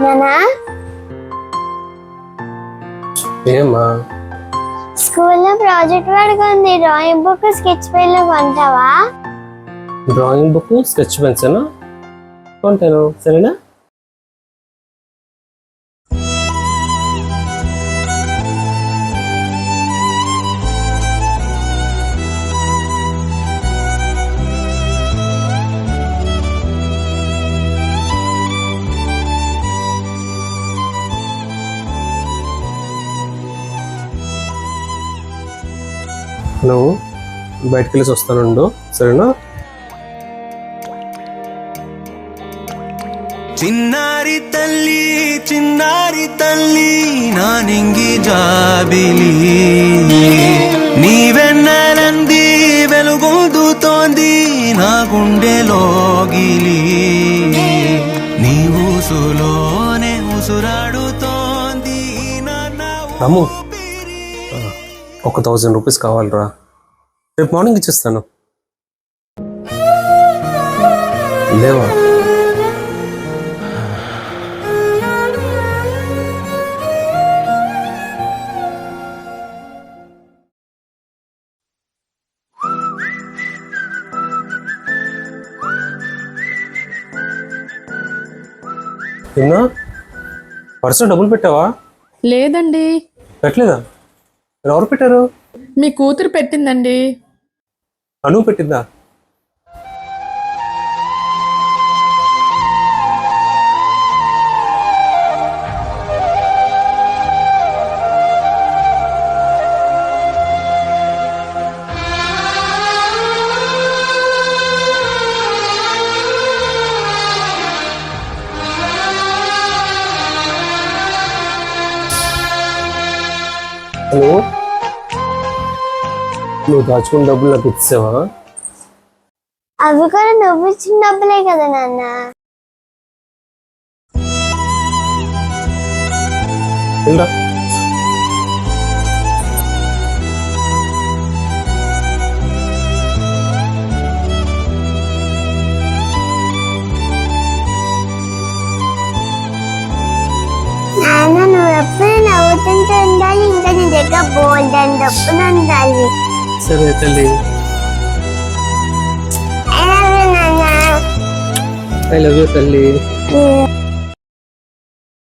నానా ఏమా స్కూల్లో ప్రాజెక్ట్ వర్క్ ఉంది, డ్రాయింగ్ బుక్ స్కెచ్ పెన్లు కొంటావా? డ్రాయింగ్ బుక్ స్కెచ్ పెన్సిల్ కొంటాను, సరేనా? నువ్వు బయటకు వెళ్ళి వస్తానుండు, సరేనా? చిన్నారి తల్లి నా నింగి జాబిలి నీవెన్నెలంది వెలుగొందుతోంది నా గుండెలోగిలి నీ ఊసులోనే ఉసురాడుతోంది రాము, ఒక 1000 రూపీస్ కావాలరా, రేపు మార్నింగ్ ఇచ్చేస్తాను. లేవా? ఏమన్నా పర్సులో డబ్బులు పెట్టావా? లేదండి. పెట్టలేదా? ఎవరు పెట్టారు? మీ కూతురు పెట్టిందండి. అను పెట్టిందా? హలో, నువ్వు దాచుకున్న డబ్బులు నాకు ఇచ్చావా? అవి కూడా నువ్వు ఇచ్చిన డబ్బులే కదా నాన్న. ఇలా నాన్న నువ్వు ఎప్పుడు నవ్వుతుంటూ ఉండాలి, ఇంకా నీ దగ్గర బోల్డ్ అని డబ్బులు ఉండాలి. సరే తల్లి, I love you, నాన్న. ఐ లవ్ యూ తల్లి.